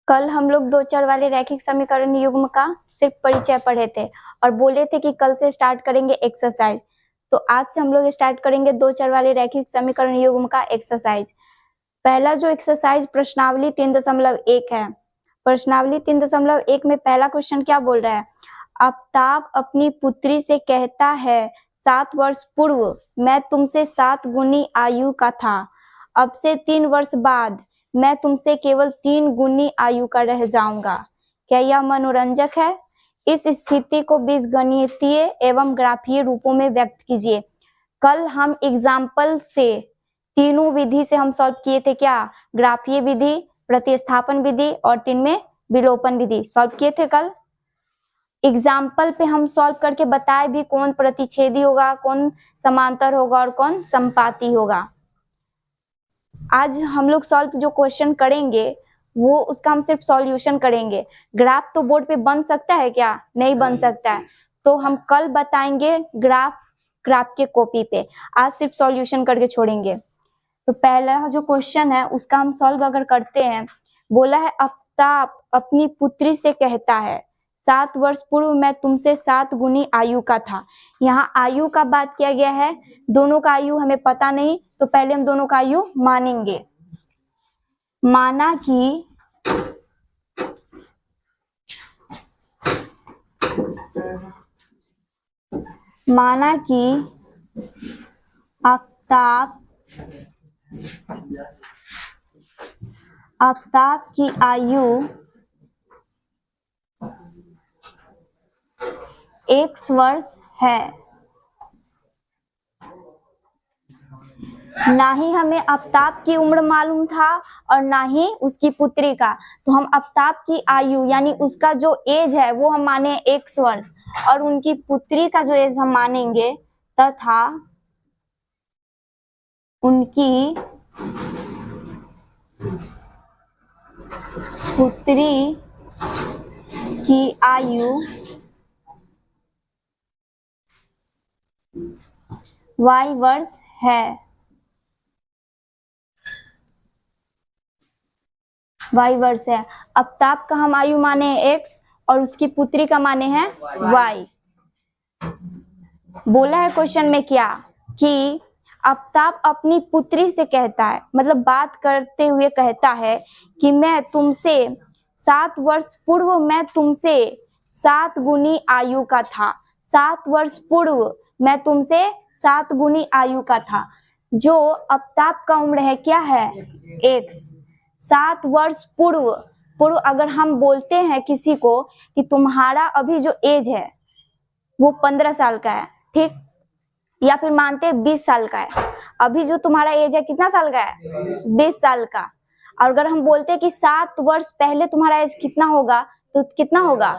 कल हम लोग दो चर वाले रैखिक समीकरण युग्म का सिर्फ परिचय पढ़े थे और बोले थे कि कल से स्टार्ट करेंगे एक्सरसाइज। तो आज से हम लोग स्टार्ट करेंगे दो चर वाले रैखिक समीकरण युग्म का एक्सरसाइज। पहला जो एक्सरसाइज प्रश्नावली 3.1 है। प्रश्नावली 3.1 में पहला क्वेश्चन क्या बोल रहा है? आफ्ताब अपनी पुत्री से कहता है 7 वर्ष पूर्व मैं तुमसे 7 गुनी आयु का था, अब से 3 वर्ष बाद मैं तुमसे केवल 3 गुनी आयु का रह जाऊंगा। क्या यह मनोरंजक है? इस स्थिति को बीजगणितीय एवं ग्राफीय रूपों में व्यक्त कीजिए। कल हम एग्जाम्पल से तीनों विधि से हम सॉल्व किए थे। क्या? ग्राफीय विधि, प्रतिस्थापन विधि और 3 में विलोपन विधि सॉल्व किए थे कल। एग्जाम्पल पे हम सॉल्व करके बताए भी कौन प्रतिच्छेदी होगा, कौन समांतर होगा और कौन संपाती होगा। आज हम लोग सॉल्व जो क्वेश्चन करेंगे वो उसका हम सिर्फ सॉल्यूशन करेंगे। ग्राफ तो बोर्ड पे बन सकता है क्या? नहीं बन सकता है, तो हम कल बताएंगे ग्राफ के कॉपी पे, आज सिर्फ सॉल्यूशन करके छोड़ेंगे। तो पहला जो क्वेश्चन है उसका हम सॉल्व अगर करते हैं, बोला है आफ्ताब अपनी पुत्री से कहता है 7 वर्ष पूर्व मैं तुमसे 7 गुनी आयु का था। यहाँ आयु का बात किया गया है, दोनों का आयु हमें पता नहीं, तो पहले हम दोनों का आयु मानेंगे। माना कि आफ्ताब की आयु x वर्ष है। ना ही हमें आफ्ताब की उम्र मालूम था और ना ही उसकी पुत्री का, तो हम आफ्ताब की आयु यानी उसका जो एज है वो हम माने x वर्ष और उनकी पुत्री का जो एज हम मानेंगे तथा उनकी पुत्री की आयु y वर्ष है। y वर्ष है। आफ्ताब का हम आयु माने x और उसकी पुत्री का माने हैं y। बोला है क्वेश्चन में क्या कि आफ्ताब अपनी पुत्री से कहता है, मतलब बात करते हुए कहता है कि मैं तुमसे 7 वर्ष पूर्व मैं तुमसे 7 गुनी आयु का था। 7 वर्ष पूर्व मैं तुमसे 7 गुनी आयु का था। जो आफ्ताब का उम्र है क्या है? x। 7 वर्ष पूर्व अगर हम बोलते हैं किसी को कि तुम्हारा अभी जो एज है वो 15 साल का है, ठीक, या फिर मानते हैं 20 साल का है। अभी जो तुम्हारा एज है कितना साल का है? 20 साल का। और अगर हम बोलते हैं कि 7 वर्ष पहले तुम्हारा एज कितना होगा, तो कितना होगा?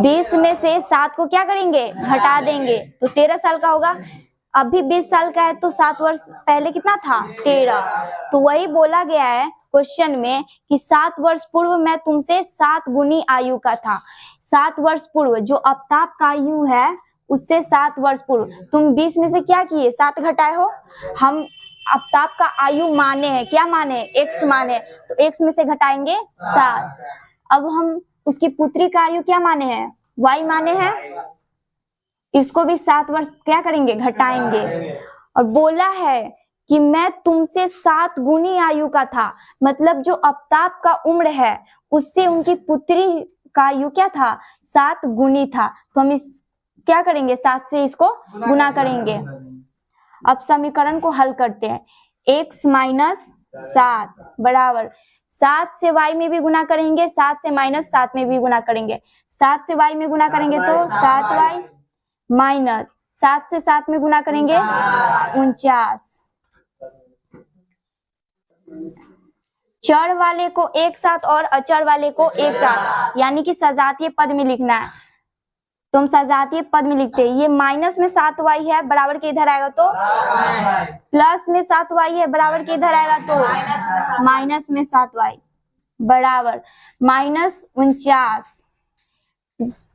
20 में से 7 को क्या करेंगे? हटा देंगे, तो 13 साल का होगा। अभी 20 साल का है तो 7 वर्ष पहले कितना था? 13। तो वही बोला गया है क्वेश्चन में कि 7 वर्ष पूर्व मैं तुमसे 7 गुनी आयु का था। 7 वर्ष पूर्व जो आफ्ताब का आयु है उससे 7 वर्ष पूर्व, तुम 20 में से क्या किए? 7 घटाए हो। हम आफ्ताब का आयु माने हैं, क्या माने? x माने, तो x में से घटाएंगे 7। अब हम उसकी पुत्री का आयु क्या माने हैं? y माने हैं, इसको भी 7 वर्ष क्या करेंगे? घटाएंगे। और बोला है कि मैं तुमसे 7 गुनी आयु का था, मतलब जो आफ्ताब का उम्र है उससे उनकी पुत्री का आयु क्या था? 7 गुनी था। तो हम इस क्या करेंगे? 7 से इसको गुना करेंगे। अब समीकरण को हल करते हैं। x माइनस 7 बराबर 7 से y में भी गुना करेंगे, 7 से माइनस 7 में भी गुना करेंगे। 7 से y में गुना करेंगे तो 7y माइनस 7 से 7 में गुना करेंगे 49। चर वाले को एक साथ और अचर वाले को एक साथ, यानी कि सजातीय पद में लिखना है, तो हम सजातीय पद में लिखते हैं। ये माइनस में 7y है बराबर के इधर आएगा तो प्लस में 7y है बराबर के इधर आएगा तो माइनस में 7y बराबर माइनस 49।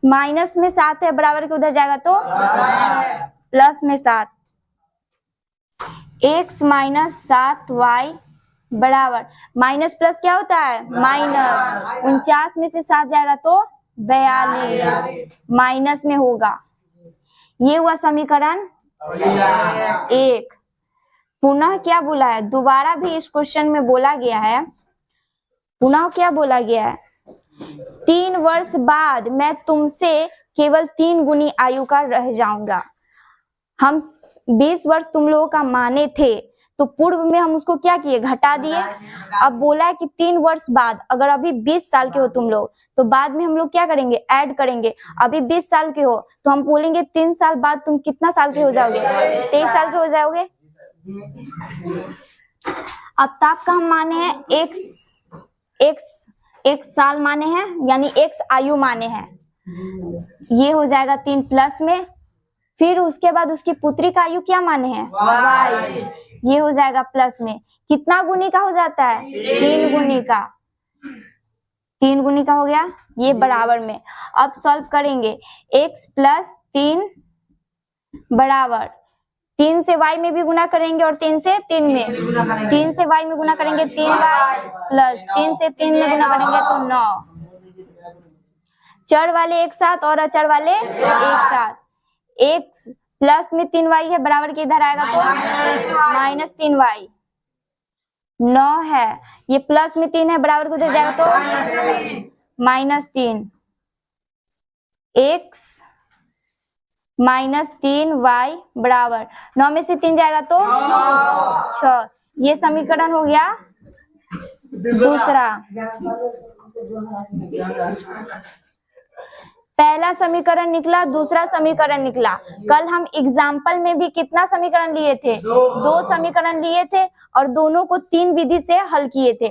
माइनस में 7 है बराबर के उधर जाएगा तो प्लस में 7। x माइनस 7y बराबर, माइनस प्लस क्या होता है माइनस, 49 में से 7 जाएगा तो 42 माइनस में होगा। ये हुआ समीकरण 1। पुनः क्या बोला है, दोबारा भी इस क्वेश्चन में बोला गया है, पुनः क्या बोला गया है, 3 वर्ष बाद मैं तुमसे केवल 3 गुनी आयु का रह जाऊंगा। हम 20 वर्ष तुम लोगों का माने थे, तो पूर्व में हम उसको क्या किए, घटा दिए। अब बोला है कि 3 वर्ष बाद, अगर अभी 20 साल के हो तुम लोग, तो बाद में हम लोग क्या करेंगे, ऐड करेंगे। अभी 20 साल के हो तो हम बोलेंगे 3 साल बाद तुम कितना साल के हो जाओगे, 23 साल के हो जाओगे। अब तक का हम माने हैं एक साल माने हैं, यानी x आयु माने हैं, ये हो जाएगा 3 प्लस में। फिर उसके बाद उसकी पुत्री का आयु क्या माने हैं, y, ये हो जाएगा प्लस में। कितना गुनी का हो जाता है, 3 गुनी का, 3 गुनी का हो गया, ये बराबर में। अब सॉल्व करेंगे, x प्लस 3 बराबर 3 से y में भी गुना करेंगे और 3 से 3 में, 3 से y में गुना करेंगे 3y प्लस 3 से 3 में गुना करेंगे तो 9। चर वाले एक साथ और अचर वाले एक साथ, x प्लस में 3y है बराबर के इधर आएगा तो माइनस 3y, 9 है, ये प्लस में 3 है बराबर को उधर जाएगा तो माइनस 3, x माइनस 3y बराबर 9 में से 3 जाएगा तो 6। ये समीकरण हो गया दूसरा। पहला समीकरण निकला, दूसरा समीकरण निकला। कल हम एग्जाम्पल में भी कितना समीकरण लिए थे, 2 समीकरण लिए थे और दोनों को 3 विधि से हल किए थे।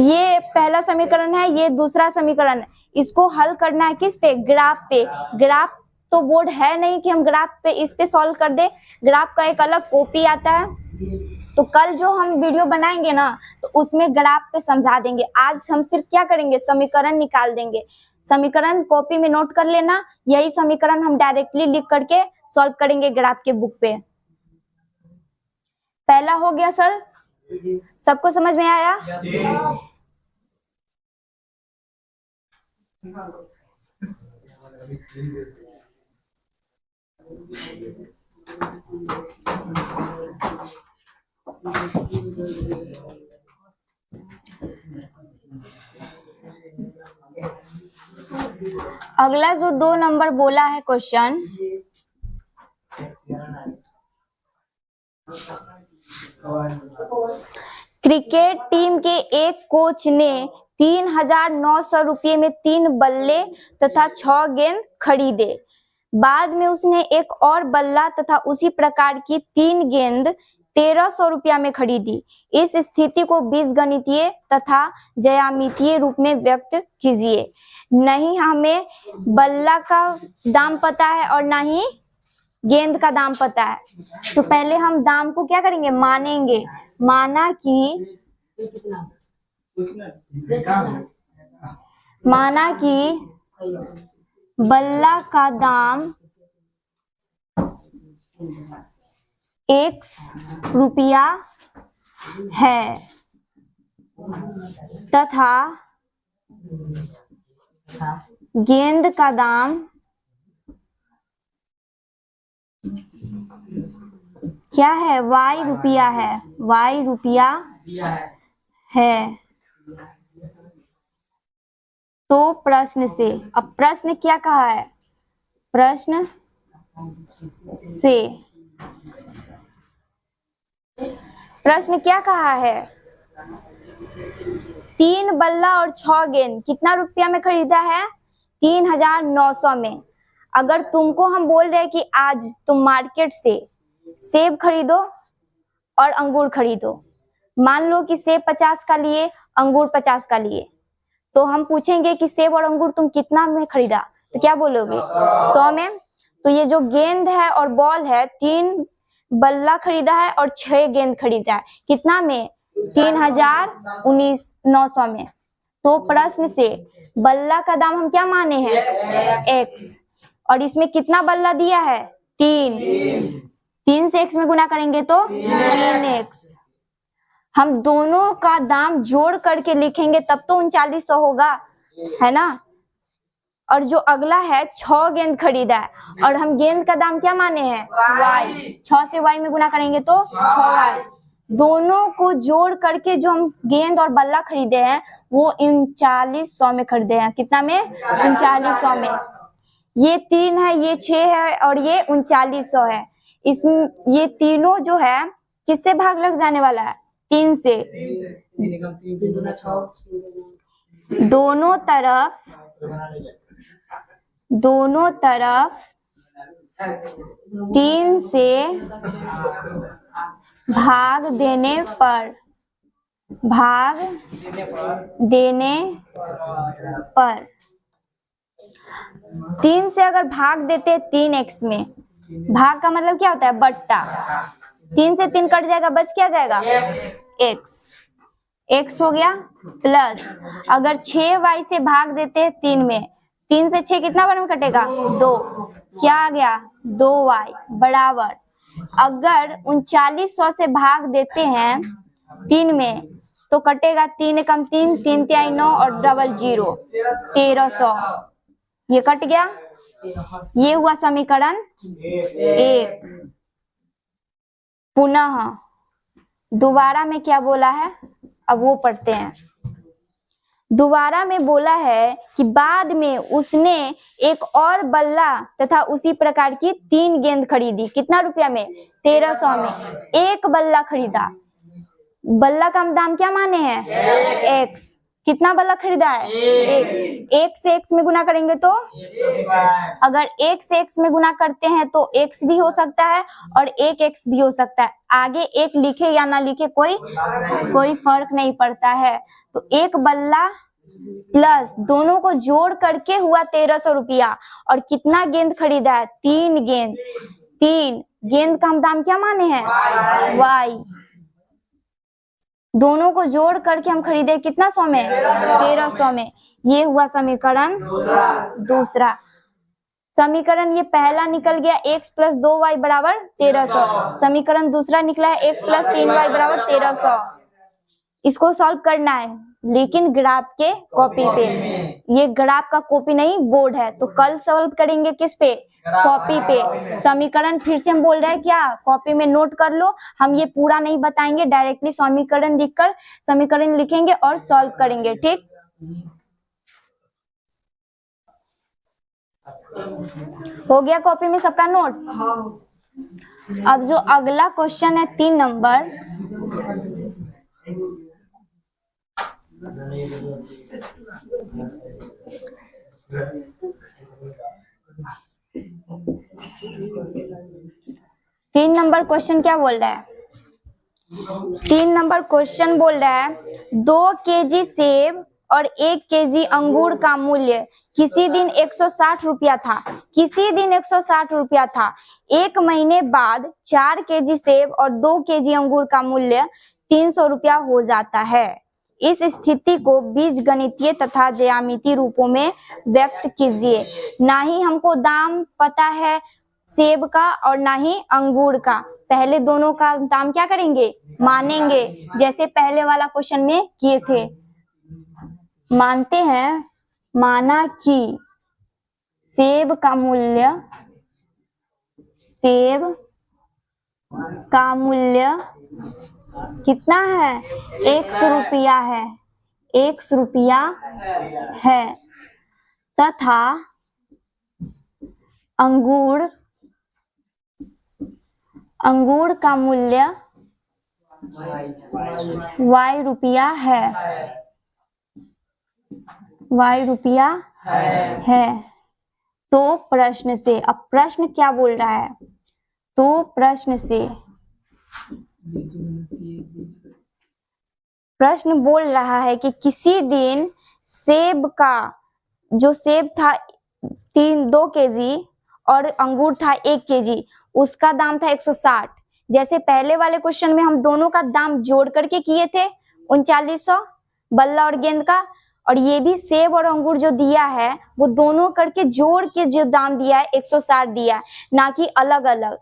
ये पहला समीकरण है, ये दूसरा समीकरण है। इसको हल करना है किस पे, ग्राफ पे। ग्राफ तो बोर्ड है नहीं कि हम ग्राफ पे इस पे सॉल्व कर दे, ग्राफ का एक अलग कॉपी आता है। तो कल जो हम वीडियो बनाएंगे ना, तो उसमें ग्राफ पे समझा देंगे। आज हम सिर्फ क्या करेंगे, समीकरण निकाल देंगे। समीकरण कॉपी में नोट कर लेना, यही समीकरण हम डायरेक्टली लिख करके सॉल्व करेंगे ग्राफ के बुक पे। पहला हो गया सर, सबको समझ में आया? अगला जो 2 नंबर बोला है क्वेश्चन, क्रिकेट टीम के एक कोच ने 3,900 रुपये में 3 बल्ले तथा 6 गेंद खरीदे। बाद में उसने एक और बल्ला तथा उसी प्रकार की 3 गेंद 1,300 रुपया में खरीदी। इस स्थिति को बीजगणितीय तथा ज्यामितीय रूप में व्यक्त कीजिए। नहीं हमें बल्ला का दाम पता है और ना ही गेंद का दाम पता है, तो पहले हम दाम को क्या करेंगे, मानेंगे। माना कि बल्ला का दाम x रुपया है तथा गेंद का दाम क्या है, y रुपया है, y रुपया है। तो प्रश्न से, अब प्रश्न क्या कहा है, प्रश्न से प्रश्न क्या कहा है, 3 बल्ला और 6 गेंद कितना रुपया में खरीदा है, 3,900 में। अगर तुमको हम बोल रहे कि आज तुम मार्केट से सेब खरीदो और अंगूर खरीदो, मान लो कि सेब 50 का लिए, अंगूर 50 का लिए, तो हम पूछेंगे कि सेब और अंगूर तुम कितना में खरीदा, तो क्या बोलोगे, 100 में। तो ये जो गेंद है और बॉल है, 3 बल्ला खरीदा है और 6 गेंद खरीदा है, कितना में, 3,900 में। तो प्रश्न से बल्ला का दाम हम क्या माने हैं, x, और इसमें कितना बल्ला दिया है, 3 से x में गुना करेंगे तो 3x, हम दोनों का दाम जोड़ करके लिखेंगे तब तो 3900 होगा, है ना। और जो अगला है 6 गेंद खरीदा है और हम गेंद का दाम क्या माने हैं y, 6 से y में गुना करेंगे तो 6y। दोनों को जोड़ करके जो हम गेंद और बल्ला खरीदे हैं वो 3900 में खरीदे हैं। कितना में? 3900 में। ये 3 है, ये 6 है और ये 3900 है। इसमें ये तीनों जो है किससे भाग लग जाने वाला है? 3 से। दोनों तरफ 3 से भाग देने पर 3 से अगर भाग देते 3x में, भाग का मतलब क्या होता है? बट्टा। 3 से 3 कट जाएगा, बच क्या जाएगा? x हो गया। प्लस अगर 6y से भाग देते हैं 3 में, 3 से 6 कितना बार में कटेगा? 2। क्या आ गया? 2y बराबर। अगर 3900 से भाग देते हैं 3 में तो कटेगा 3 कम 3, 3 तिहाई 9 और डबल 0, 1300। ये कट गया। ये हुआ समीकरण 1। पुनः दोबारा में क्या बोला है, अब वो पढ़ते हैं। दोबारा में बोला है कि बाद में उसने एक और बल्ला तथा उसी प्रकार की 3 गेंद खरीदी। कितना रुपया में? 1300 में। एक बल्ला खरीदा। बल्ला का हम दाम क्या माने हैं? x। कितना बल्ला खरीदा है? एक से x में गुना करेंगे तो, अगर एक से x में गुना करते हैं तो x भी हो सकता है और एक x भी हो सकता है। आगे एक लिखे या ना लिखे कोई फर्क नहीं पड़ता है। तो एक बल्ला प्लस दोनों को जोड़ करके हुआ 1300 रुपया। और कितना गेंद खरीदा है? 3 गेंद। 3 गेंद का हम दाम क्या माने हैं? y। दोनों को जोड़ करके हम खरीदे कितना 100 में? 1300 में। ये हुआ समीकरण दूसरा। समीकरण ये पहला निकल गया x प्लस 2y बराबर 1300। समीकरण दूसरा निकला है x प्लस 3y बराबर 1300। इसको सॉल्व करना है लेकिन ग्राफ के कॉपी पे। ये ग्राफ का कॉपी नहीं बोर्ड है, तो कल सॉल्व करेंगे किस पे? कॉपी पे। समीकरण फिर से हम बोल रहे हैं क्या? कॉपी में नोट कर लो। हम ये पूरा नहीं बताएंगे, डायरेक्टली समीकरण लिखकर समीकरण लिखेंगे और सॉल्व करेंगे। ठीक, हो गया कॉपी में सबका नोट? अब जो अगला क्वेश्चन है 3 नंबर, तीन नंबर क्वेश्चन क्या बोल रहा है? 3 नंबर क्वेश्चन बोल रहा है 2 केजी सेब और 1 केजी अंगूर का मूल्य किसी दिन 160 रुपया था। किसी दिन 160 रुपया था। 1 महीने बाद 4 केजी सेब और 2 केजी अंगूर का मूल्य 300 रुपया हो जाता है। इस स्थिति को बीजगणितीय तथा ज्यामितीय रूपों में व्यक्त कीजिए। ना ही हमको दाम पता है सेब का और ना ही अंगूर का। पहले दोनों का दाम क्या करेंगे? मानेंगे, जैसे पहले वाला क्वेश्चन में किए थे। मानते हैं, माना कि सेब का मूल्य कितना है? 100 रुपया है। 100 रुपया है तथा अंगूर का मूल्य y रुपया है। y रुपया है। तो प्रश्न से, अब प्रश्न क्या बोल रहा है? तो प्रश्न बोल रहा है कि किसी दिन सेब का, जो सेब था 2 केजी और अंगूर था 1 केजी, उसका दाम था 160। जैसे पहले वाले क्वेश्चन में हम दोनों का दाम जोड़ करके किए थे 3900 बल्ला और गेंद का, और ये भी सेब और अंगूर जो दिया है वो दोनों करके जोड़ के जो दाम दिया है 160 दिया है, ना कि अलग अलग।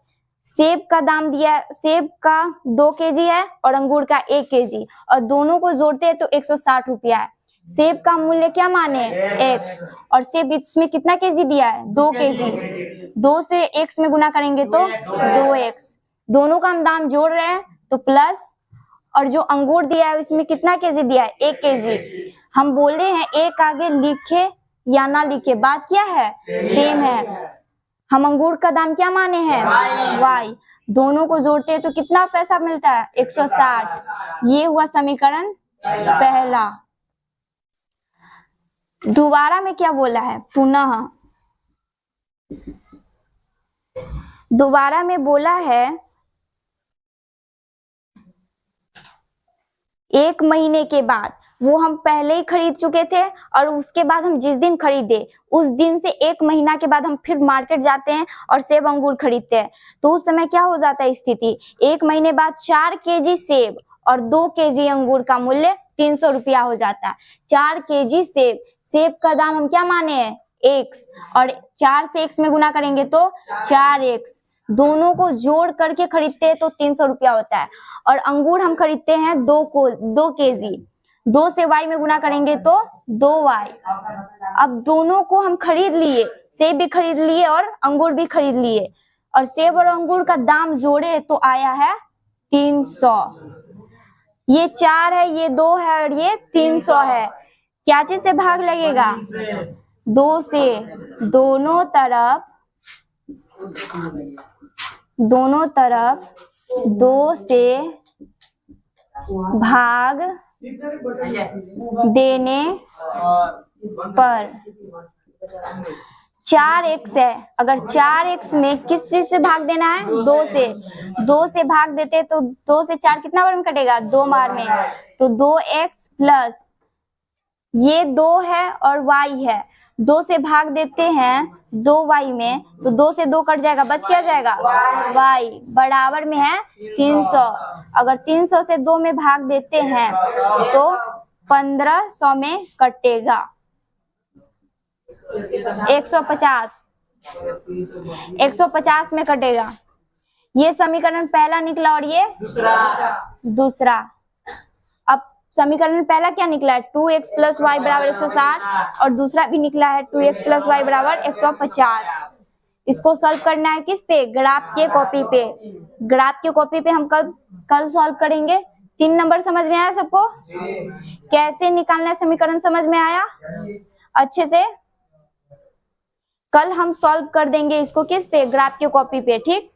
सेब का दाम दिया है, सेब का 2 केजी है और अंगूर का 1 केजी, और दोनों को जोड़ते हैं तो 160 रुपया है। सेब का मूल्य क्या माने, x, और सेब इसमें कितना केजी दिया है, 2 केजी। 2 से x में गुना करेंगे तो 2x। दोनों का हम दाम जोड़ रहे हैं तो प्लस, और जो अंगूर दिया है इसमें कितना केजी दिया है, 1 केजी। हम बोल रहे हैं एक आगे लिखे या ना लिखे, बात क्या है, सेम है। हम अंगूर का दाम क्या माने हैं, y। दोनों को जोड़ते हैं तो कितना पैसा मिलता है, 160। ये हुआ समीकरण पहला। दोबारा में क्या बोला है, पुनः। दोबारा में बोला है 1 महीने के बाद, वो हम पहले ही खरीद चुके थे और उसके बाद हम जिस दिन खरीदे उस दिन से 1 महीना के बाद हम फिर मार्केट जाते हैं और सेब अंगूर खरीदते हैं, तो उस समय क्या हो जाता है स्थिति, 1 महीने बाद 4 केजी सेब और 2 केजी अंगूर का मूल्य 300 रुपया हो जाता है। 4 केजी सेब, सेब का दाम हम क्या माने हैं, x, और 4 से x में गुना करेंगे तो 4x। दोनों को जोड़ करके खरीदते हैं तो 300 रुपया होता है। और अंगूर हम खरीदते हैं 2 केजी, 2 से y में गुना करेंगे तो 2y। अब दोनों को हम खरीद लिए, सेब भी खरीद लिए और अंगूर भी खरीद लिए, और सेब और अंगूर का दाम जोड़े तो आया है 300। ये 4 है, ये 2 है और ये 300 है। क्या चीज से भाग लगेगा, 2 से। दोनों तरफ 2 से भाग देने पर 4x है। अगर 4x में किस चीज से भाग देना है, 2 से। 2 से भाग देते तो 2 से 4 कितना बार में कटेगा, 2 बार में, तो 2x प्लस ये 2 है और y है, 2 से भाग देते हैं 2y में तो 2 से 2 कट जाएगा, बच क्या जाएगा, y बराबर में है 300। अगर 300 से 2 में भाग देते हैं तो 1500 में कटेगा, 150 में कटेगा। ये समीकरण पहला निकला और ये दूसरा। अब समीकरण पहला क्या निकला है, 2x प्लस वाई बराबर 160, और दूसरा भी निकला है 2x प्लस वाई बराबर 150। इसको सॉल्व करना है किस पे, ग्राफ के कॉपी पे। ग्राफ के कॉपी पे हम कल सॉल्व करेंगे। 3 नंबर समझ में आया सबको, कैसे निकालना है समीकरण समझ में आया अच्छे से। कल हम सॉल्व कर देंगे इसको किस पे, ग्राफ के कॉपी पे, ठीक।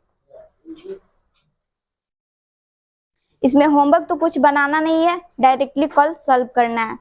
इसमें होमवर्क तो कुछ बनाना नहीं है, डायरेक्टली कल सॉल्व करना है।